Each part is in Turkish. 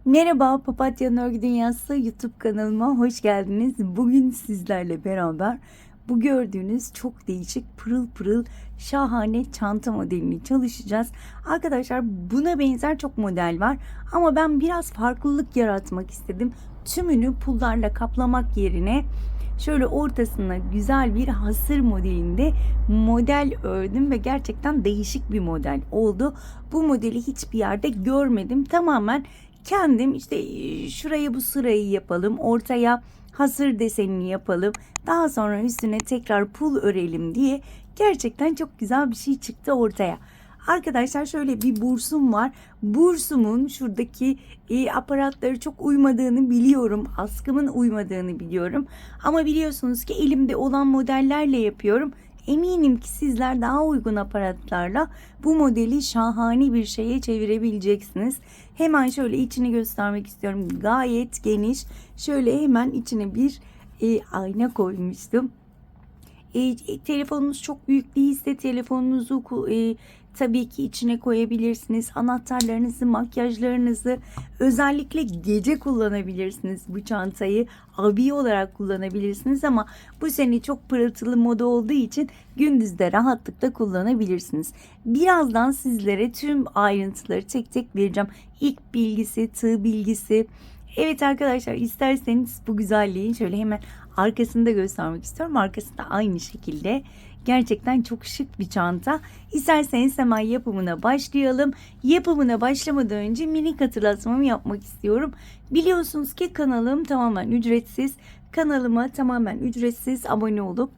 Merhaba, Papatya'nın Örgü Dünyası YouTube kanalıma hoş geldiniz. Bugün sizlerle beraber bu gördüğünüz çok değişik pırıl pırıl şahane çanta modelini çalışacağız. Arkadaşlar buna benzer çok model var ama ben biraz farklılık yaratmak istedim. Tümünü pullarla kaplamak yerine şöyle ortasına güzel bir hasır modelinde model ördüm ve gerçekten değişik bir model oldu. Bu modeli hiçbir yerde görmedim. Tamamen kendim işte şuraya bu sırayı yapalım, ortaya hasır desenini yapalım, daha sonra üstüne tekrar pul örelim diye gerçekten çok güzel bir şey çıktı ortaya. Arkadaşlar şöyle bir bursum var. Bursumun şuradaki aparatları çok uymadığını biliyorum. Askımın uymadığını biliyorum. Ama biliyorsunuz ki elimde olan modellerle yapıyorum. Eminim ki sizler daha uygun aparatlarla bu modeli şahane bir şeye çevirebileceksiniz. Hemen şöyle içini göstermek istiyorum. Gayet geniş. Şöyle hemen içine bir ayna koymuştum. Telefonunuz çok büyük değilse telefonunuzu tabii ki içine koyabilirsiniz. Anahtarlarınızı, makyajlarınızı, özellikle gece kullanabilirsiniz bu çantayı. Abiye olarak kullanabilirsiniz ama bu sene çok pırıltılı moda olduğu için gündüz de rahatlıkla kullanabilirsiniz. Birazdan sizlere tüm ayrıntıları tek tek vereceğim. İlk bilgisi, tığ bilgisi. Evet arkadaşlar, isterseniz bu güzelliği şöyle hemen arkasını da göstermek istiyorum. Arkası da aynı şekilde. Gerçekten çok şık bir çanta. İsterseniz hemen yapımına başlayalım. Yapımına başlamadan önce minik hatırlatmamı yapmak istiyorum. Biliyorsunuz ki kanalım tamamen ücretsiz. Kanalıma tamamen ücretsiz abone olup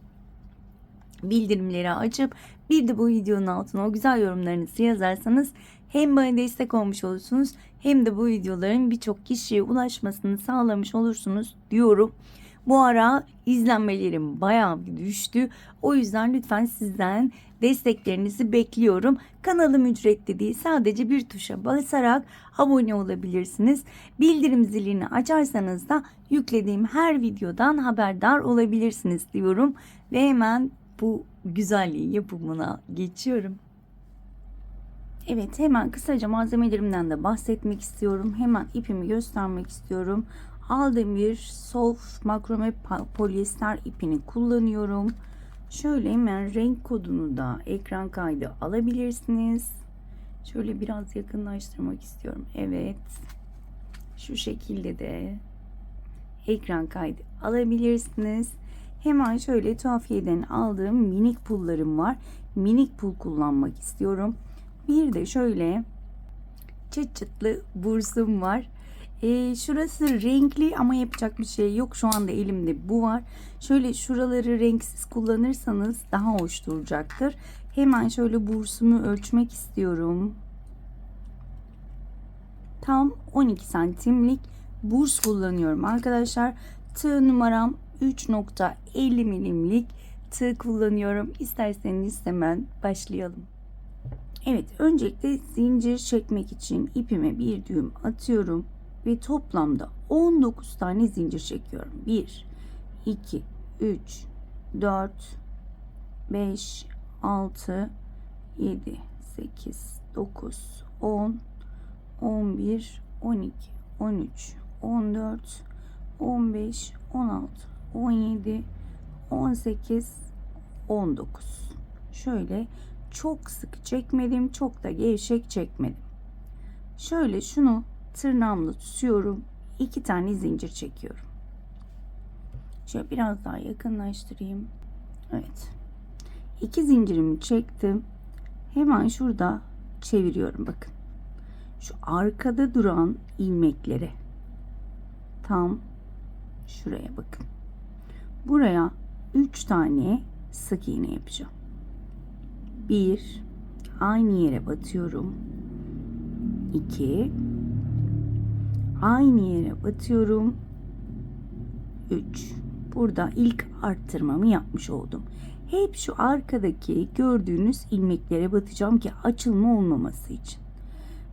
bildirimleri açıp bir de bu videonun altına o güzel yorumlarınızı yazarsanız hem bana destek olmuş olursunuz hem de bu videoların birçok kişiye ulaşmasını sağlamış olursunuz diyorum. Bu ara izlenmelerim bayağı bir düştü. O yüzden lütfen sizden desteklerinizi bekliyorum. Kanalım ücretli değil. Sadece bir tuşa basarak abone olabilirsiniz. Bildirim zilini açarsanız da yüklediğim her videodan haberdar olabilirsiniz diyorum. Ve hemen bu güzelliği yapımına geçiyorum. Evet, hemen kısaca malzemelerimden de bahsetmek istiyorum. Hemen ipimi göstermek istiyorum. Aldığım bir soft makrome polyester ipini kullanıyorum. Şöyle hemen renk kodunu da ekran kaydı alabilirsiniz. Şöyle biraz yakınlaştırmak istiyorum. Evet. Şu şekilde de ekran kaydı alabilirsiniz. Hemen şöyle tuhafiyeden aldığım minik pullarım var. Minik pul kullanmak istiyorum. Bir de şöyle çıt çıtlı bursum var. Şurası renkli ama yapacak bir şey yok. Şu anda elimde bu var. Şöyle şuraları renksiz kullanırsanız daha hoş duracaktır. Hemen şöyle bursumu ölçmek istiyorum. Tam 12 santimlik burs kullanıyorum arkadaşlar. Tığ numaram 3.50 milimlik tığ kullanıyorum. İsterseniz hemen başlayalım. Evet, öncelikle zincir çekmek için ipime bir düğüm atıyorum ve toplamda 19 tane zincir çekiyorum. 1 2 3 4 5 6 7 8 9 10 11 12 13 14 15 16 17 18 19. Şöyle çok sık çekmedim, çok da gevşek çekmedim. Şöyle şunu tırnağımla tutuyorum. 2 tane zincir çekiyorum. Şöyle biraz daha yakınlaştırayım. Evet. 2 zincirimi çektim. Hemen şurada çeviriyorum bakın. Şu arkada duran ilmekleri tam şuraya bakın. Buraya 3 tane sık iğne yapacağım. 1, aynı yere batıyorum. 2, aynı yere batıyorum. 3, burada ilk arttırmamı yapmış oldum. Hep şu arkadaki gördüğünüz ilmeklere batacağım ki açılma olmaması için.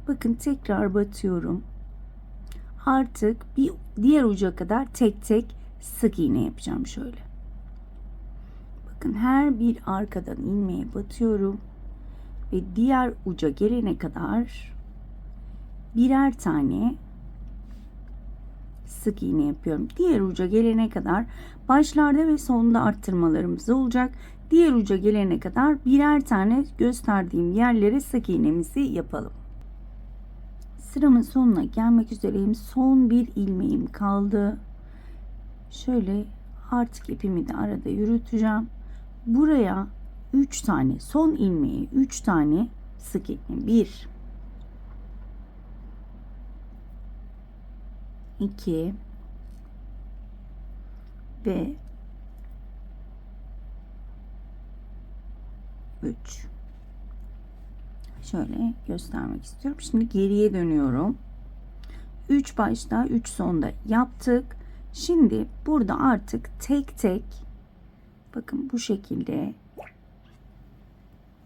Bakın tekrar batıyorum. Artık bir diğer uca kadar tek tek sık iğne yapacağım şöyle. Bakın her bir arkadan ilmeğe batıyorum ve diğer uca gelene kadar birer tane sık iğne yapıyorum. Diğer uca gelene kadar başlarda ve sonunda arttırmalarımız olacak. Diğer uca gelene kadar birer tane gösterdiğim yerlere sık iğnemizi yapalım. Sıramın sonuna gelmek üzereyim. Son bir ilmeğim kaldı. Şöyle artık ipimi de arada yürüteceğim. Buraya 3 tane, son ilmeğe 3 tane sık iğne. 1 2 ve 3. Şöyle göstermek istiyorum. Şimdi geriye dönüyorum. 3 başta 3 sonda yaptık. Şimdi burada artık tek tek bakın bu şekilde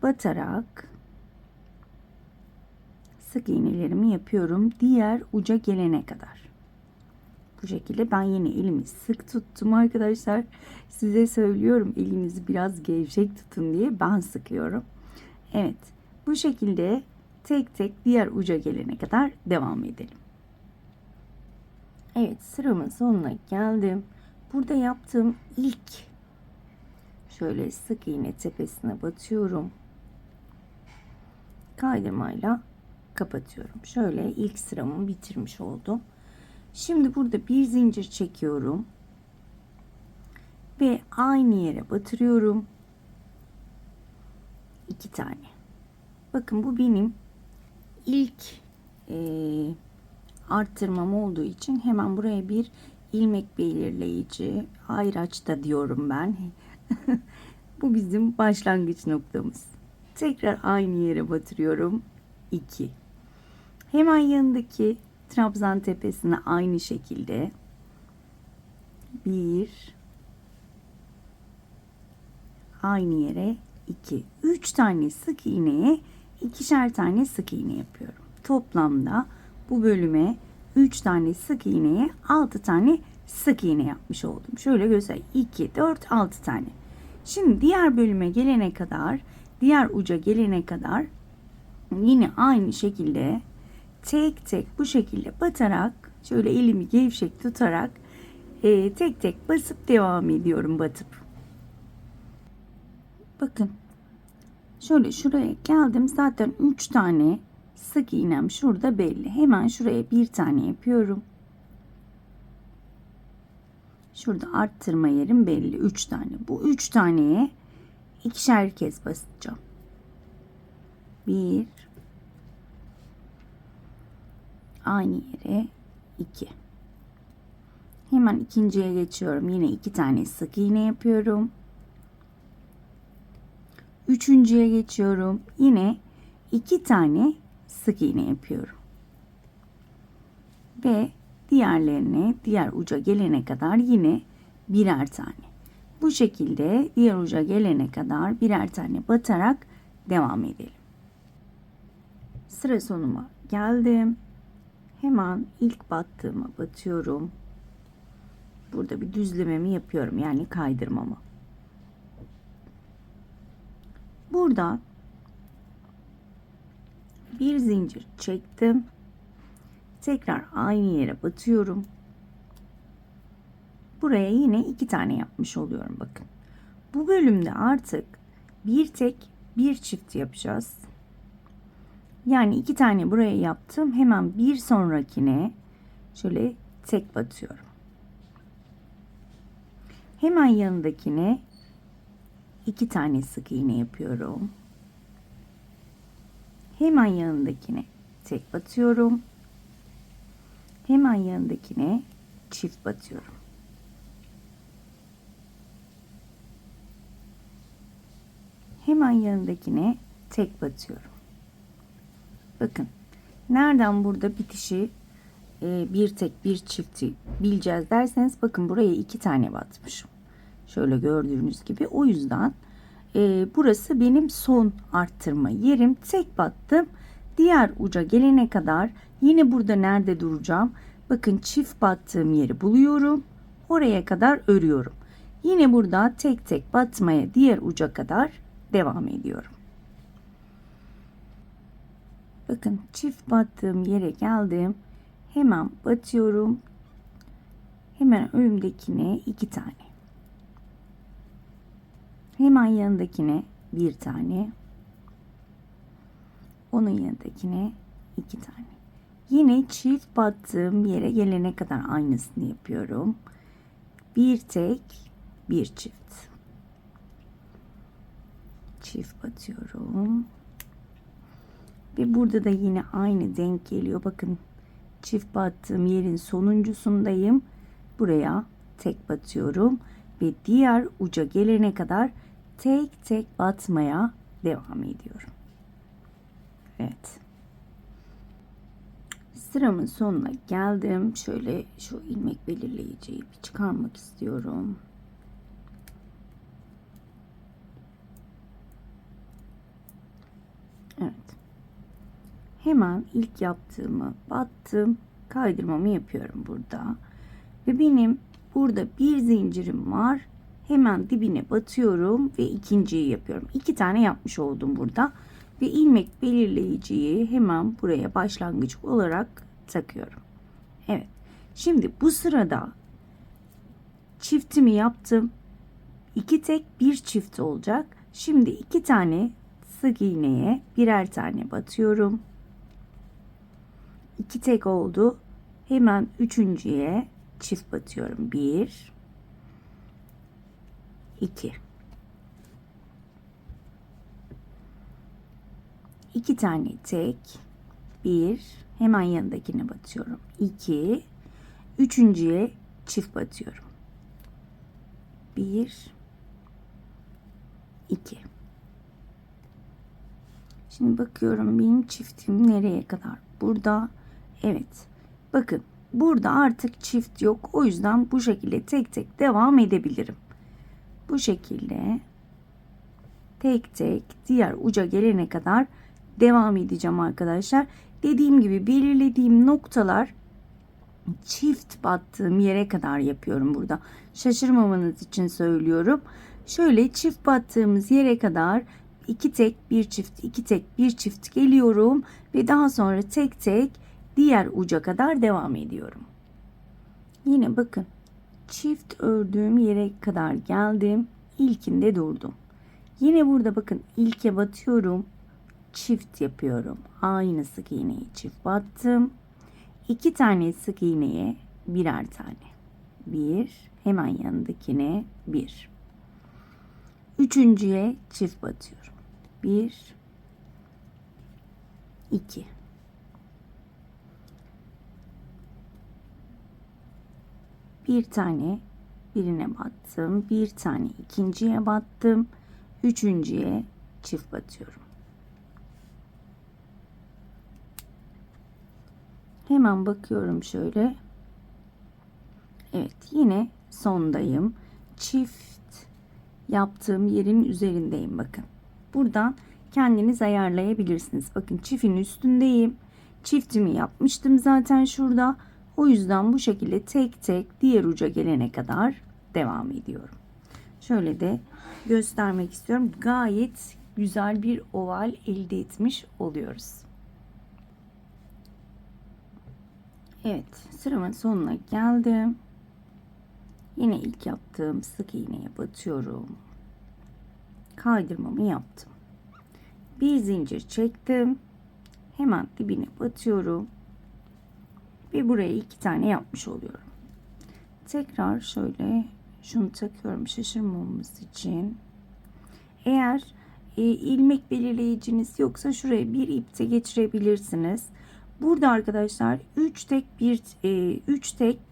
batarak sık iğnelerimi yapıyorum diğer uca gelene kadar. Bu şekilde ben yine elimi sık tuttum arkadaşlar. Size söylüyorum elinizi biraz gevşek tutun diye ben sıkıyorum. Evet, bu şekilde tek tek diğer uca gelene kadar devam edelim. Evet, sıramın sonuna geldim. Burada yaptığım ilk şöyle sık iğne tepesine batıyorum. Kaydırmayla kapatıyorum. Şöyle ilk sıramı bitirmiş oldum. Şimdi burada bir zincir çekiyorum ve aynı yere batırıyorum. 2 tane. Bakın bu benim ilk arttırmam olduğu için hemen buraya bir ilmek belirleyici ayraç da diyorum ben. Bu bizim başlangıç noktamız. Tekrar aynı yere batırıyorum. 2. Hemen yanındaki trabzan tepesine aynı şekilde 1, aynı yere 2. 3 tane sık iğneye 2'şer tane sık iğne yapıyorum. Toplamda bu bölüme 3 tane sık iğneye 6 tane sık iğne yapmış oldum. Şöyle göstereyim. 2, 4, 6 tane. Şimdi diğer bölüme gelene kadar, diğer uca gelene kadar yine aynı şekilde tek tek bu şekilde batarak, şöyle elimi gevşek tutarak tek tek basıp devam ediyorum batıp. Bakın şöyle şuraya geldim, zaten 3 tane sık iğnem şurada belli. Hemen şuraya bir tane yapıyorum. Şurada arttırma yerim belli, 3 tane. Bu 3 taneye 2'şer kez basacağım. 1, aynı yere 2. Hemen ikinciye geçiyorum. Yine 2 tane sık iğne yapıyorum. Üçüncüye geçiyorum. Yine 2 tane sık iğne yapıyorum. Ve diğerlerine, diğer uca gelene kadar yine birer tane. Bu şekilde diğer uca gelene kadar birer tane batarak devam edelim. Sıra sonuma geldim. Hemen ilk battığıma batıyorum. Burada bir düzlememi yapıyorum, yani kaydırmamı. Burada bir zincir çektim. Tekrar aynı yere batıyorum. Buraya yine 2 tane yapmış oluyorum bakın. Bu bölümde artık bir tek bir çift yapacağız. Yani 2 tane buraya yaptım. Hemen bir sonrakine şöyle tek batıyorum. Hemen yanındakine 2 tane sık iğne yapıyorum. Hemen yanındakine tek batıyorum. Hemen yanındakine çift batıyorum. Hemen yanındakine tek batıyorum. Bakın nereden burada bitişi bir tek bir çifti bileceğiz derseniz, bakın buraya 2 tane batmışım. Şöyle gördüğünüz gibi, o yüzden burası benim son arttırma yerim. Tek battım. Diğer uca gelene kadar yine burada nerede duracağım? Bakın çift battığım yeri buluyorum. Oraya kadar örüyorum. Yine burada tek tek batmaya diğer uca kadar devam ediyorum. Bakın çift battığım yere geldim. Hemen batıyorum. Hemen önümdekine 2 tane. Hemen yanındakine 1 tane. Onun yanındakine 2 tane. Yine çift battığım yere gelene kadar aynısını yapıyorum. Bir tek, bir çift. Çift batıyorum. Ve burada da yine aynı denk geliyor. Bakın, çift battığım yerin sonuncusundayım. Buraya tek batıyorum ve diğer uca gelene kadar tek tek batmaya devam ediyorum. Evet. Sıramın sonuna geldim. Şöyle şu ilmek belirleyiciyi bir çıkarmak istiyorum. Evet. Hemen ilk yaptığımı battım. Kaydırmamı yapıyorum burada. Ve benim burada bir zincirim var. Hemen dibine batıyorum ve ikinciyi yapıyorum. 2 tane yapmış oldum burada. Ve ilmek belirleyiciyi hemen buraya başlangıç olarak takıyorum. Evet. Şimdi bu sırada çiftimi yaptım. 2 tek bir çift olacak. Şimdi 2 tane sık iğneye birer tane batıyorum. 2 tek oldu. Hemen üçüncüye çift batıyorum. 1 2 2 tane tek, 1, hemen yanındakine batıyorum. 2, üçüncüye çift batıyorum. 1 2. Şimdi bakıyorum benim çiftim nereye kadar? Burada. Evet. Bakın, burada artık çift yok. O yüzden bu şekilde tek tek devam edebilirim. Bu şekilde tek tek diğer uca gelene kadar devam edeceğim arkadaşlar. Dediğim gibi belirlediğim noktalar çift battığım yere kadar yapıyorum burada. Şaşırmamanız için söylüyorum. Şöyle çift battığımız yere kadar 2 tek bir çift, 2 tek bir çift geliyorum ve daha sonra tek tek diğer uca kadar devam ediyorum. Yine bakın, çift ördüğüm yere kadar geldim. İlkinde durdum. Yine burada bakın, ilke batıyorum. Çift yapıyorum. Aynı sık iğneyi çift battım. 2 tane sık iğneye birer tane. 1, hemen yanındakine 1. Üçüncüye çift batıyorum. 1 2. Bir tane birine battım. Bir tane ikinciye battım. Üçüncüye çift batıyorum. Hemen bakıyorum şöyle. Evet, yine sondayım. Çift yaptığım yerin üzerindeyim bakın. Buradan kendiniz ayarlayabilirsiniz. Bakın, çiftin üstündeyim. Çiftimi yapmıştım zaten şurada. O yüzden bu şekilde tek tek diğer uca gelene kadar devam ediyorum. Şöyle de göstermek istiyorum. Gayet güzel bir oval elde etmiş oluyoruz. Evet, sıramın sonuna geldim. Yine ilk yaptığım sık iğneye batıyorum. Kaydırmamı yaptım. Bir zincir çektim. Hemen dibine batıyorum. Ve buraya 2 tane yapmış oluyorum. Tekrar şöyle şunu takıyorum şaşırmamamız için. Eğer ilmek belirleyiciniz yoksa şuraya bir ip de geçirebilirsiniz. Burada arkadaşlar 3 tek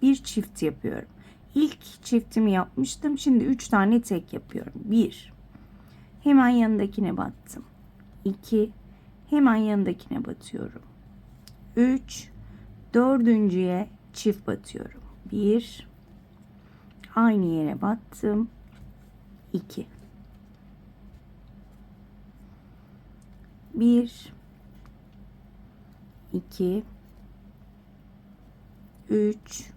bir çift yapıyorum. İlk çiftimi yapmıştım. Şimdi 3 tane tek yapıyorum. 1. Hemen yanındakine battım. 2. Hemen yanındakine batıyorum. 3. Dördüncüye çift batıyorum. 1. Aynı yere battım. 2. 1 2 3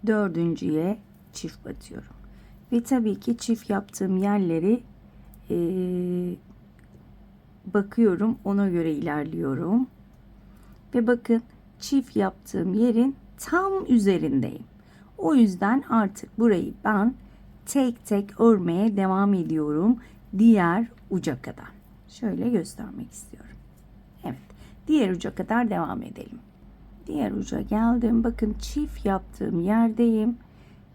dördüncüye çift batıyorum. Ve tabii ki çift yaptığım yerleri bakıyorum, ona göre ilerliyorum. Ve bakın, çift yaptığım yerin tam üzerindeyim. O yüzden artık burayı ben tek tek örmeye devam ediyorum diğer uca kadar. Şöyle göstermek istiyorum. Evet, diğer uca kadar devam edelim. Diğer uca geldim. Bakın çift yaptığım yerdeyim.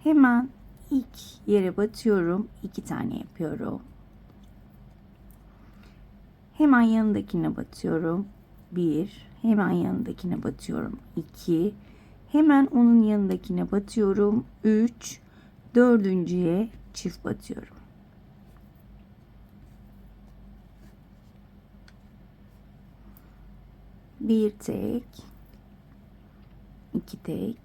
Hemen ilk yere batıyorum. 2 tane yapıyorum. Hemen yanındakine batıyorum. 1. Hemen yanındakine batıyorum. 2. Hemen onun yanındakine batıyorum. 3. Dördüncüye çift batıyorum. Bir tek, 2 tek,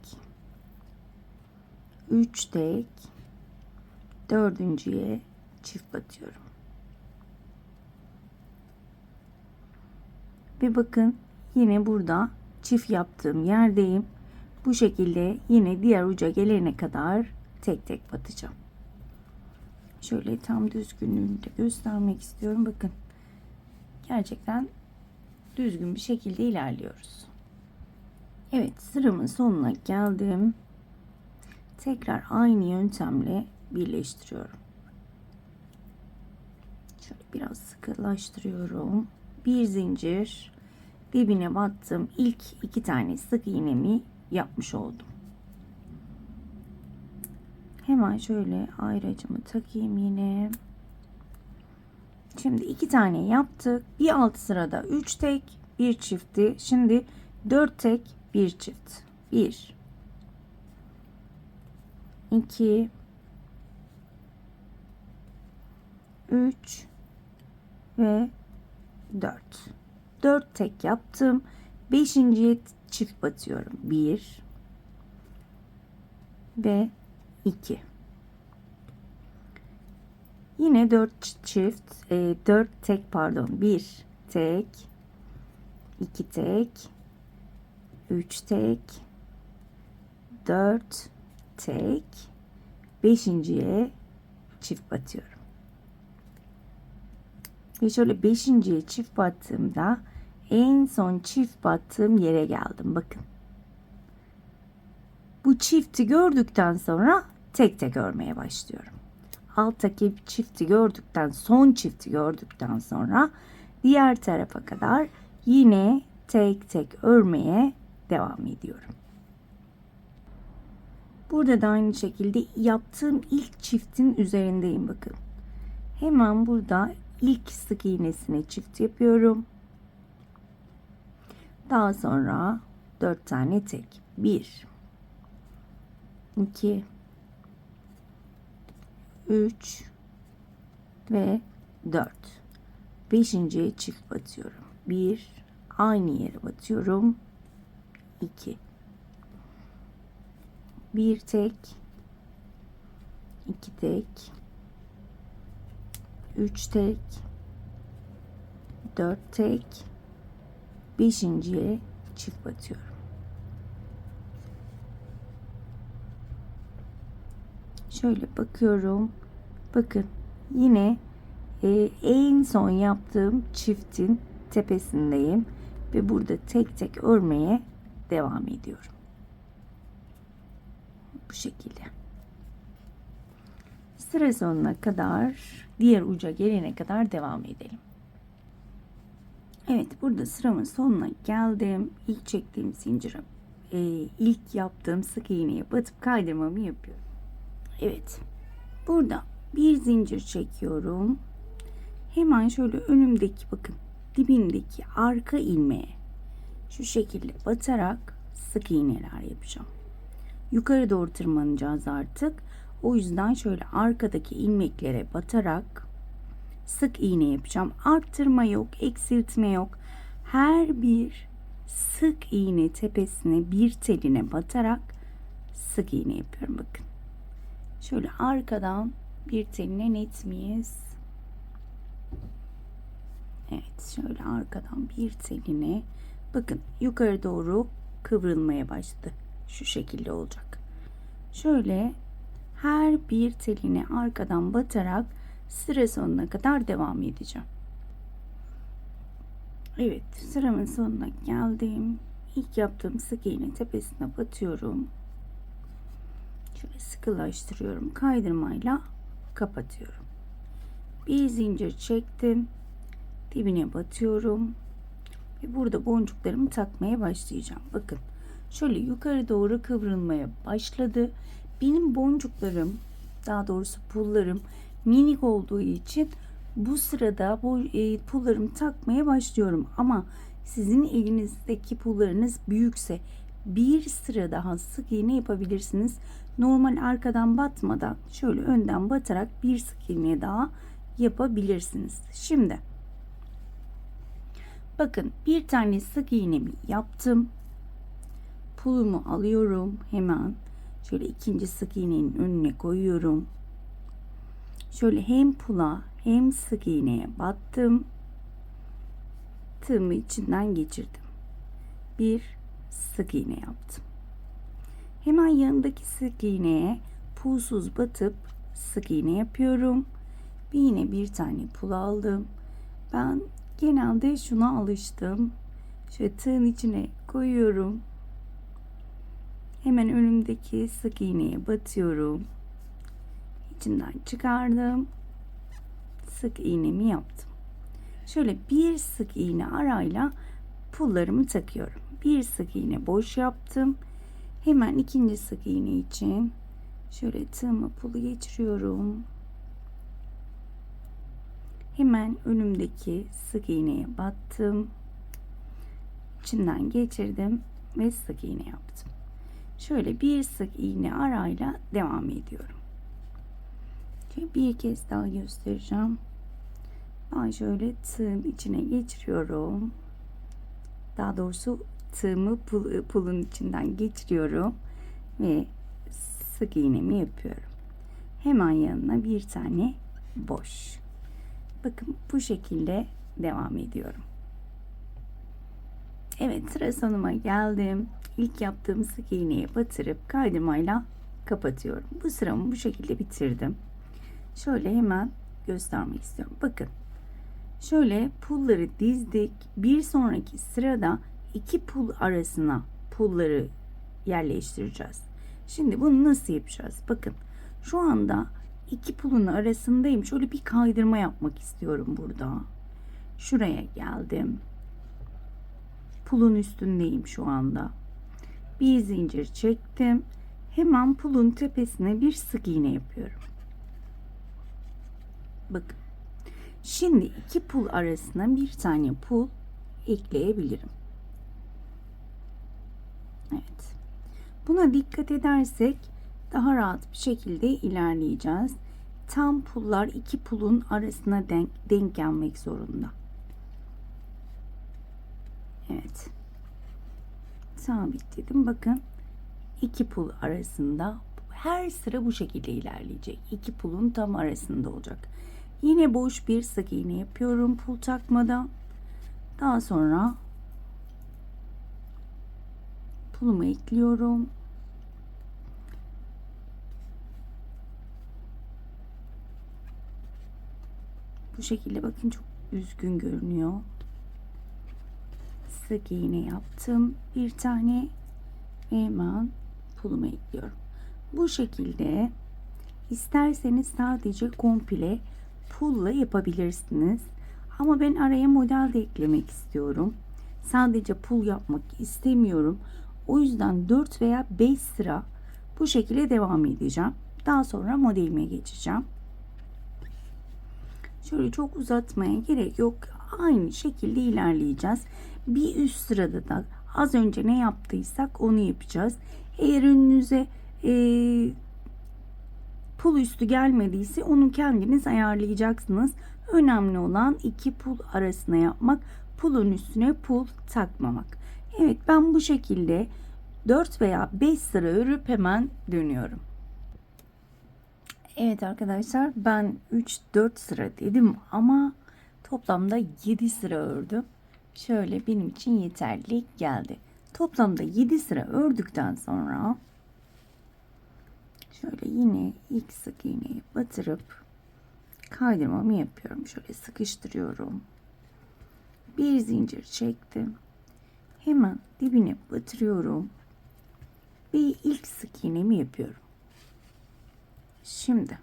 3 tek, dördüncüye çift batıyorum. Ve bakın yine burada çift yaptığım yerdeyim. Bu şekilde yine diğer uca gelene kadar tek tek batacağım. Şöyle tam düzgünlüğünü de göstermek istiyorum. Bakın gerçekten düzgün bir şekilde ilerliyoruz. Evet, sıramın sonuna geldim. Tekrar aynı yöntemle birleştiriyorum. Şöyle biraz sıkılaştırıyorum. Bir zincir dibine battım. İlk 2 tane sık iğnemi yapmış oldum. Hemen şöyle ayracımı takayım yine. Şimdi 2 tane yaptık. Bir alt sırada 3 tek, bir çiftti. Şimdi 4 tek, bir çift. 1 2 3 ve 4. 4 tek yaptım. 5.'ye çift batıyorum. 1 ve 2. Yine 4 çift, 4 tek pardon. 1 tek, 2 tek, 3 tek, 4 tek, 5.'ye çift batıyorum. Ve şöyle 5.'ye çift battığımda en son çift battığım yere geldim. Bakın. Bu çifti gördükten sonra tek tek örmeye başlıyorum. Alttaki çifti gördükten, son çifti gördükten sonra diğer tarafa kadar yine tek tek örmeye devam ediyorum. Burada da aynı şekilde yaptığım ilk çiftin üzerindeyim bakın. Hemen burada ilk sık iğnesine çift yapıyorum. Daha sonra 4 tane tek. 1 2 3 ve 4. 5.'ye çift batıyorum. 1 aynı yere batıyorum. 2 bir tek, 2 tek, 3 tek, 4 tek, 5.'ye çift batıyorum. Şöyle bakıyorum. Bakın yine en son yaptığım çiftin tepesindeyim ve burada tek tek örmeye devam ediyorum. Bu şekilde. Sıra sonuna kadar, diğer uca gelene kadar devam edelim. Evet, burada sıramın sonuna geldim. İlk çektiğim zincire, ilk yaptığım sık iğneye batıp kaydırmamı yapıyorum. Evet, burada bir zincir çekiyorum. Hemen şöyle önümdeki bakın dibindeki arka ilmeğe şu şekilde batarak sık iğneler yapacağım. Yukarı doğru tırmanacağız artık. O yüzden şöyle arkadaki ilmeklere batarak sık iğne yapacağım. Arttırma yok, eksiltme yok. Her bir sık iğne tepesine bir teline batarak sık iğne yapıyorum bakın. Şöyle arkadan bir teline net miyiz? Evet, şöyle arkadan bir teline bakın yukarı doğru kıvrılmaya başladı. Şu şekilde olacak. Şöyle her bir teline arkadan batarak sıra sonuna kadar devam edeceğim. Evet, sıramın sonuna geldim. İlk yaptığım sık iğne tepesine batıyorum. Şöyle sıkılaştırıyorum. Kaydırmayla kapatıyorum. Bir zincir çektim. Dibine batıyorum. Ve burada boncuklarımı takmaya başlayacağım. Bakın. Şöyle yukarı doğru kıvrılmaya başladı. Benim boncuklarım, daha doğrusu pullarım minik olduğu için bu sırada bu pullarımı takmaya başlıyorum. Ama sizin elinizdeki pullarınız büyükse bir sıra daha sık iğne yapabilirsiniz. Normal arkadan batmadan şöyle önden batarak bir sık iğne daha yapabilirsiniz. Şimdi bakın, bir tane sık iğnemi yaptım. Pulumu alıyorum. Hemen şöyle ikinci sık iğnenin önüne koyuyorum. Şöyle hem pula hem sık iğneye battım. Tığımı içinden geçirdim. Bir sık iğne yaptım. Hemen yanındaki sık iğneye pulsuz batıp sık iğne yapıyorum. Ve yine bir tane pul aldım. Ben genelde şuna alıştım. Şöyle tığın içine koyuyorum. Hemen önümdeki sık iğneye batıyorum. İçinden çıkardım. Sık iğnemi yaptım. Şöyle bir sık iğne arayla pullarımı takıyorum. Bir sık iğne boş yaptım. Hemen ikinci sık iğne için şöyle tığıma pulu geçiriyorum. Hemen önümdeki sık iğneye battım. İçinden geçirdim ve sık iğne yaptım. Şöyle bir sık iğne arayla devam ediyorum. Şimdi bir kez daha göstereceğim. Ben şöyle tığın içine geçiriyorum. Daha doğrusu tığımı pulun içinden geçiriyorum ve sık iğnemi yapıyorum. Hemen yanına bir tane boş. Bakın bu şekilde devam ediyorum. Evet, sıra sonuma geldim. İlk yaptığım sık iğneye batırıp kaydırmayla kapatıyorum. Bu sıramı bu şekilde bitirdim. Şöyle hemen göstermek istiyorum. Bakın. Şöyle pulları dizdik. Bir sonraki sırada iki pul arasına pulları yerleştireceğiz. Şimdi bunu nasıl yapacağız? Bakın. Şu anda iki pulun arasındayım. Şöyle bir kaydırma yapmak istiyorum burada. Şuraya geldim. Pulun üstündeyim şu anda. Bir zincir çektim. Hemen pulun tepesine bir sık iğne yapıyorum. Bakın. Şimdi iki pul arasına bir tane pul ekleyebilirim. Evet. Buna dikkat edersek daha rahat bir şekilde ilerleyeceğiz. Tam pullar iki pulun arasına denk gelmek zorunda. Evet. Sabitledim. Bakın. İki pul arasında her sıra bu şekilde ilerleyecek. İki pulun tam arasında olacak. Yine boş bir sık iğne yapıyorum pul takmadan. Daha sonra pulumu ekliyorum. Bu şekilde bakın, çok düzgün görünüyor. Sık iğne yaptım. Bir tane hemen pulumu ekliyorum. Bu şekilde isterseniz sadece komple pulla yapabilirsiniz. Ama ben araya model de eklemek istiyorum. Sadece pul yapmak istemiyorum. O yüzden 4 veya 5 sıra bu şekilde devam edeceğim. Daha sonra modelime geçeceğim. Şöyle çok uzatmaya gerek yok. Aynı şekilde ilerleyeceğiz. Bir üst sırada da az önce ne yaptıysak onu yapacağız. Eğer önünüze pul üstü gelmediyse onu kendiniz ayarlayacaksınız. Önemli olan iki pul arasına yapmak. Pulun üstüne pul takmamak. Evet, ben bu şekilde 4 veya 5 sıra örüp hemen dönüyorum. Evet arkadaşlar, ben 3-4 sıra dedim ama toplamda 7 sıra ördüm. Şöyle benim için yeterli geldi. Toplamda 7 sıra ördükten sonra şöyle yine ilk sık iğneyi batırıp kaydırmamı yapıyorum. Şöyle sıkıştırıyorum. Bir zincir çektim. Hemen dibine batırıyorum. Ve ilk sık iğnemi yapıyorum. Şimdi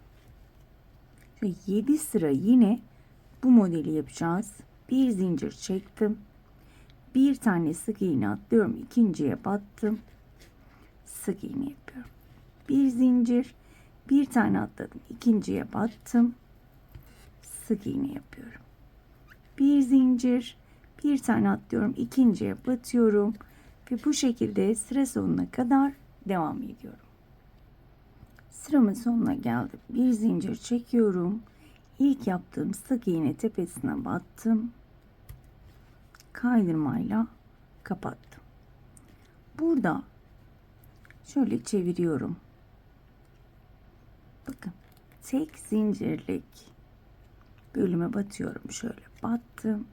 şu 7 sıra yine bu modeli yapacağız. Bir zincir çektim. Bir tane sık iğne atlıyorum. İkinciye battım. Sık iğne yapıyorum. Bir zincir, bir tane atladım. İkinciye battım. Sık iğne yapıyorum. Bir zincir, bir tane atlıyorum. İkinciye batıyorum. Ve bu şekilde sıra sonuna kadar devam ediyorum. Sıramın sonuna geldim. Bir zincir çekiyorum. İlk yaptığım sık iğne tepesine battım. Kaydırmayla kapattım. Burada şöyle çeviriyorum. Bakın, tek zincirlik bölüme batıyorum. Şöyle battım.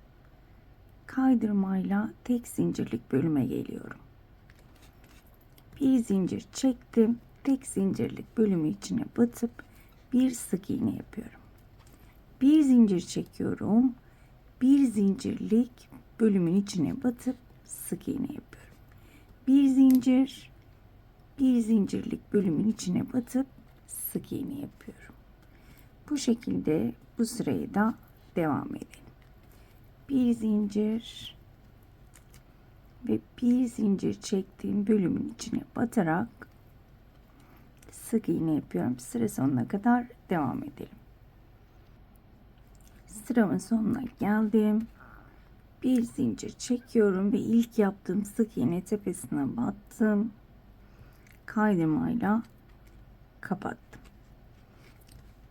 Kaydırmayla tek zincirlik bölüme geliyorum. Bir zincir çektim. Tek zincirlik bölümü içine batıp bir sık iğne yapıyorum. Bir zincir çekiyorum. Bir zincirlik bölümün içine batıp sık iğne yapıyorum. Bir zincir, bir zincirlik bölümün içine batıp sık iğne yapıyorum. Bu şekilde bu sırayı da devam edelim. Bir zincir ve bir zincir çektiğim bölümün içine batarak sık iğne yapıyorum. Sıra sonuna kadar devam edelim. Sıramın sonuna geldim. Bir zincir çekiyorum ve ilk yaptığım sık iğne tepesine battım. Kaydırmayla kapattım.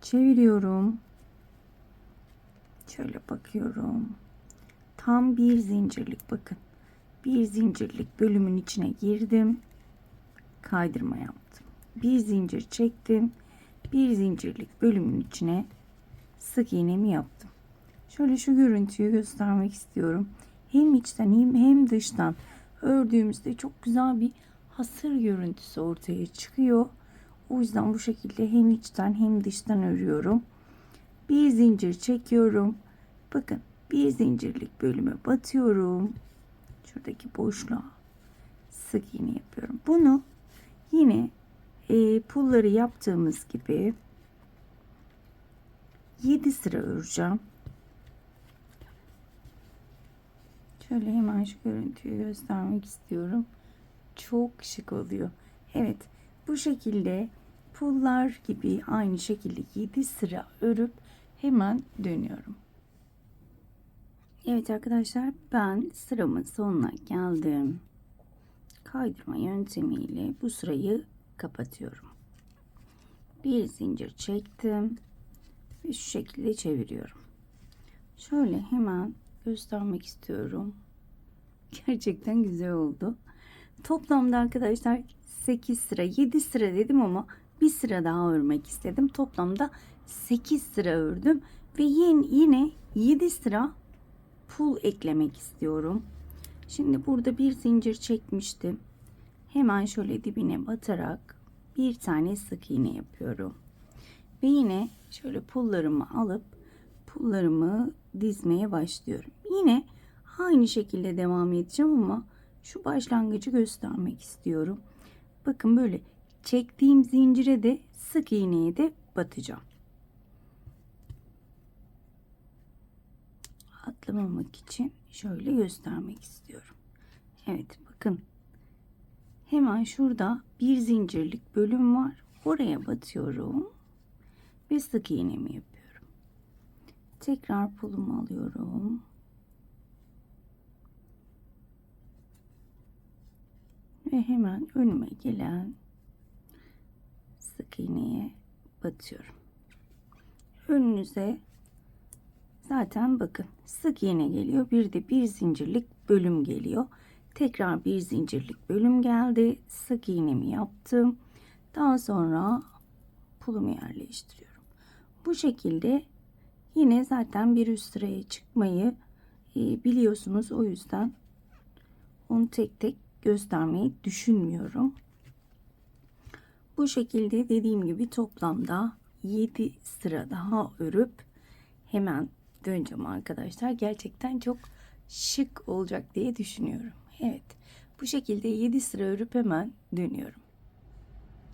Çeviriyorum. Şöyle bakıyorum. Tam bir zincirlik, bakın. Bir zincirlik bölümün içine girdim. Kaydırma yaptım. Bir zincir çektim. Bir zincirlik bölümün içine sık iğnemi yaptım. Şöyle şu görüntüyü göstermek istiyorum. Hem içten hem dıştan ördüğümüzde çok güzel bir hasır görüntüsü ortaya çıkıyor. O yüzden bu şekilde hem içten hem dıştan örüyorum. Bir zincir çekiyorum. Bakın, bir zincirlik bölüme batıyorum. Şuradaki boşluğa sık iğne yapıyorum. Bunu yine pulları yaptığımız gibi 7 sıra öreceğim. Şöyle hemen şu görüntüyü göstermek istiyorum. Çok şık oluyor. Evet, bu şekilde pullar gibi aynı şekilde 7 sıra örüp hemen dönüyorum. Evet arkadaşlar, ben sıramın sonuna geldim. Kaydırma yöntemiyle bu sırayı kapatıyorum. Bir zincir çektim ve şu şekilde çeviriyorum. Şöyle hemen göstermek istiyorum. Gerçekten güzel oldu. Toplamda arkadaşlar 8 sıra, 7 sıra dedim ama bir sıra daha örmek istedim. Toplamda 8 sıra ördüm ve yine 7 sıra pul eklemek istiyorum. Şimdi burada bir zincir çekmiştim. Hemen şöyle dibine batarak bir tane sık iğne yapıyorum. Ve yine şöyle pullarımı alıp pullarımı dizmeye başlıyorum. Yine aynı şekilde devam edeceğim ama şu başlangıcı göstermek istiyorum. Bakın, böyle çektiğim zincire de sık iğneye de batacağım. Atlamamak için şöyle göstermek istiyorum. Evet, bakın. Hemen şurada bir zincirlik bölüm var. Oraya batıyorum ve sık iğnemi yapıyorum. Tekrar pulumu alıyorum. Ve hemen önüme gelen sık iğneye batıyorum. Önünüze zaten bakın sık iğne geliyor. Bir de bir zincirlik bölüm geliyor. Tekrar bir zincirlik bölüm geldi. Sık iğnemi yaptım. Daha sonra pulumu yerleştiriyorum. Bu şekilde yine zaten bir üst sıraya çıkmayı biliyorsunuz. O yüzden onu tek tek göstermeyi düşünmüyorum. Bu şekilde dediğim gibi toplamda 7 sıra daha örüp hemen döneceğim arkadaşlar. Gerçekten çok şık olacak diye düşünüyorum. Evet, bu şekilde 7 sıra örüp hemen dönüyorum.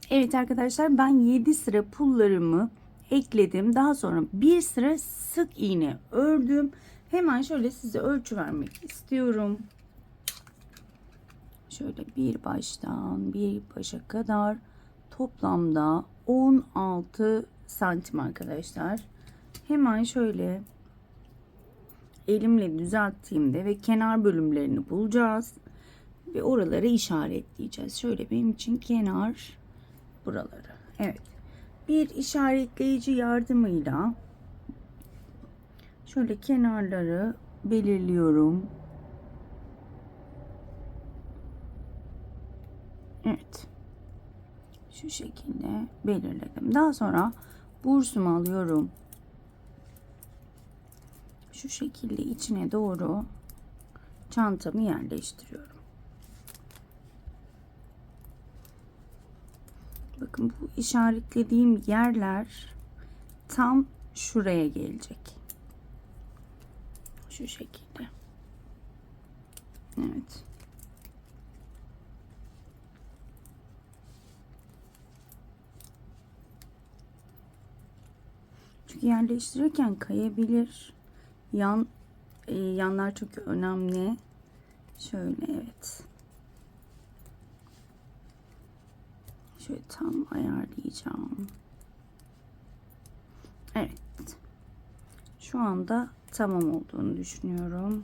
Evet arkadaşlar, ben 7 sıra pullarımı ekledim. Daha sonra bir sıra sık iğne ördüm. Hemen şöyle size ölçü vermek istiyorum. Şöyle bir baştan bir başa kadar toplamda 16 santim arkadaşlar. Hemen şöyle elimle düzelttiğimde ve kenar bölümlerini bulacağız ve oraları işaretleyeceğiz. Şöyle benim için kenar buraları. Evet. Bir işaretleyici yardımıyla şöyle kenarları belirliyorum. Evet. Şu şekilde belirledim. Daha sonra bursumu alıyorum. Şu şekilde içine doğru çantamı yerleştiriyorum. Bakın, bu işaretlediğim yerler tam şuraya gelecek. Şu şekilde. Evet. Çünkü yerleştirirken kayabilir. Yanlar çok önemli. Şöyle, evet. Şöyle tam ayarlayacağım. Evet. Şu anda tamam olduğunu düşünüyorum.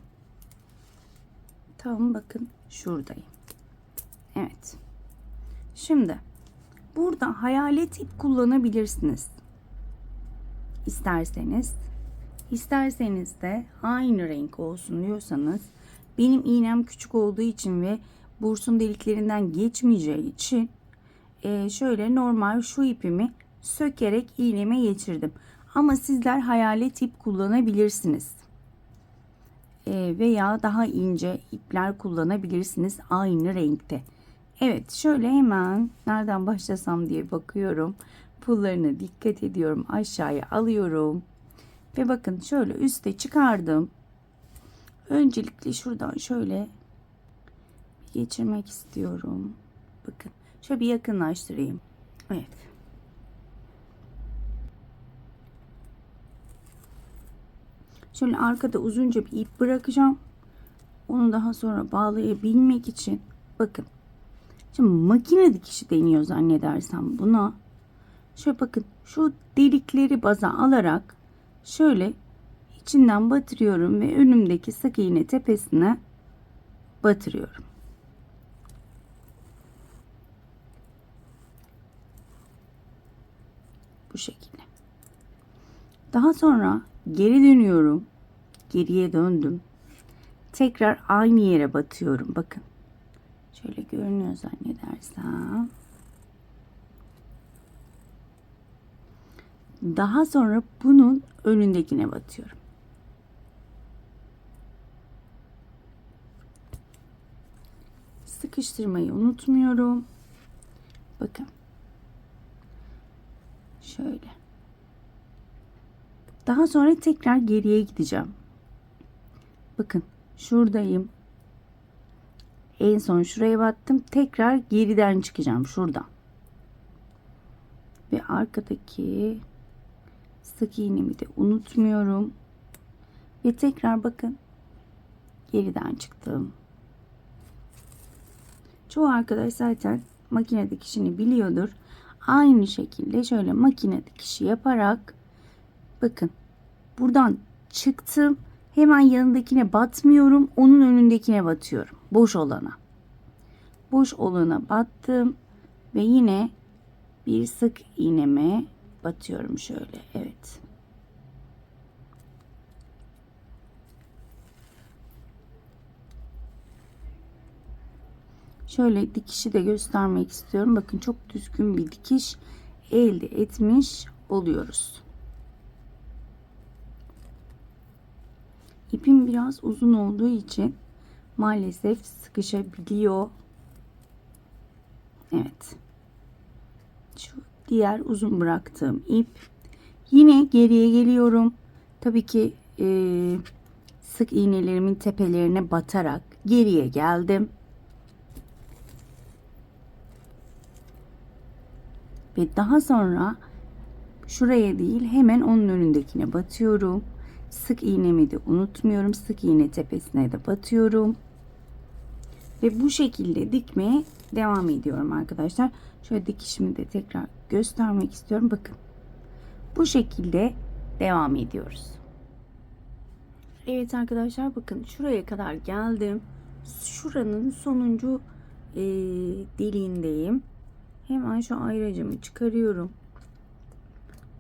Tamam, bakın şuradayım. Evet. Şimdi burada hayalet ip kullanabilirsiniz. İsterseniz de aynı renk olsun diyorsanız, benim iğnem küçük olduğu için ve bursun deliklerinden geçmeyeceği için şöyle normal şu ipimi sökerek iğneme geçirdim. Ama sizler hayalet ip kullanabilirsiniz. Veya daha ince ipler kullanabilirsiniz aynı renkte. Evet, şöyle hemen nereden başlasam diye bakıyorum. Pullarına dikkat ediyorum. Aşağıya alıyorum. Ve bakın şöyle üste çıkardım. Öncelikle şuradan şöyle geçirmek istiyorum. Bakın şöyle bir yakınlaştırayım. Evet. Şöyle arkada uzunca bir ip bırakacağım. Onu daha sonra bağlayabilmek için bakın. Şimdi makine dikişi deniyor zannedersem buna. Şöyle bakın, şu delikleri baza alarak şöyle içinden batırıyorum ve önümdeki sık iğne tepesine batırıyorum. Bu şekilde. Daha sonra geri dönüyorum. Geriye döndüm. Tekrar aynı yere batıyorum. Bakın. Şöyle görünüyor zannedersem. Daha sonra bunun önündekine batıyorum. Sıkıştırmayı unutmuyorum. Bakın. Şöyle. Daha sonra tekrar geriye gideceğim. Bakın şuradayım. En son şuraya battım. Tekrar geriden çıkacağım şuradan. Ve arkadaki sık iğnemi de unutmuyorum. Ve tekrar bakın geriden çıktım. Çoğu arkadaş zaten makine dikişini biliyordur. Aynı şekilde şöyle makine dikişi yaparak bakın buradan çıktım. Hemen yanındakine batmıyorum. Onun önündekine batıyorum. Boş olana. Boş olana battım. Ve yine bir sık iğneme batıyorum şöyle. Evet. Şöyle dikişi de göstermek istiyorum. Bakın çok düzgün bir dikiş elde etmiş oluyoruz. İpim biraz uzun olduğu için maalesef sıkışabiliyor. Evet. Şu diğer uzun bıraktığım ip. Yine geriye geliyorum. Tabii ki sık iğnelerimin tepelerine batarak geriye geldim. Ve daha sonra şuraya değil, hemen onun önündekine batıyorum. Sık iğnemi de unutmuyorum. Sık iğne tepesine de batıyorum. Ve bu şekilde dikmeye devam ediyorum arkadaşlar. Şöyle dikişimi de tekrar göstermek istiyorum. Bakın. Bu şekilde devam ediyoruz. Evet arkadaşlar, bakın şuraya kadar geldim. Şuranın sonuncu deliğindeyim. Hemen şu ayracımı çıkarıyorum.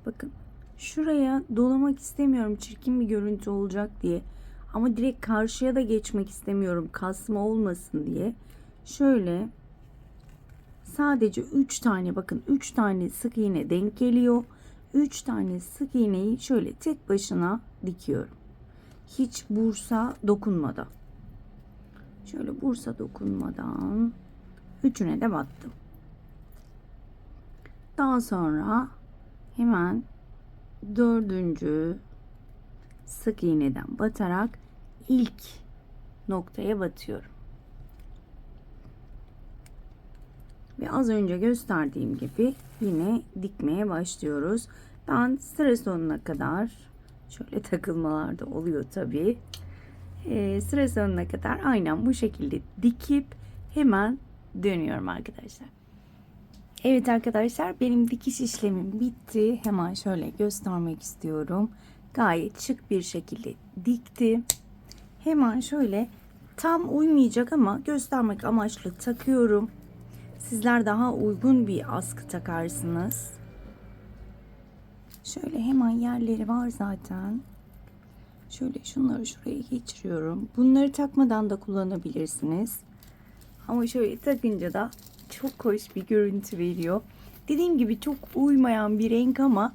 Bakın şuraya dolamak istemiyorum, çirkin bir görüntü olacak diye. Ama direkt karşıya da geçmek istemiyorum, kasma olmasın diye. Şöyle sadece 3 tane, bakın 3 tane sık iğne denk geliyor. 3 tane sık iğneyi şöyle tek başına dikiyorum. Hiç bursa dokunmadan. Şöyle bursa dokunmadan üçüne de battım. Daha sonra hemen dördüncü sık iğneden batarak ilk noktaya batıyorum. Ve az önce gösterdiğim gibi yine dikmeye başlıyoruz. Ben sıra sonuna kadar, şöyle takılmalar da oluyor tabii. Sıra sonuna kadar aynen bu şekilde dikip hemen dönüyorum arkadaşlar. Evet arkadaşlar, benim dikiş işlemim bitti. Hemen şöyle göstermek istiyorum. Gayet şık bir şekilde diktim. Hemen şöyle tam uymayacak ama göstermek amaçlı takıyorum. Sizler daha uygun bir askı takarsınız. Şöyle hemen yerleri var zaten. Şöyle şunları şuraya geçiriyorum. Bunları takmadan da kullanabilirsiniz. Ama şöyle takınca da çok hoş bir görüntü veriyor. Dediğim gibi çok uymayan bir renk ama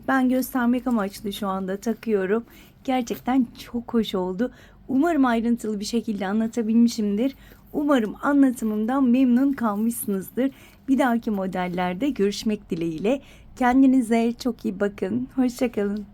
ben göstermek amaçlı şu anda takıyorum. Gerçekten çok hoş oldu. Umarım ayrıntılı bir şekilde anlatabilmişimdir. Umarım anlatımımdan memnun kalmışsınızdır. Bir dahaki modellerde görüşmek dileğiyle. Kendinize çok iyi bakın. Hoşça kalın.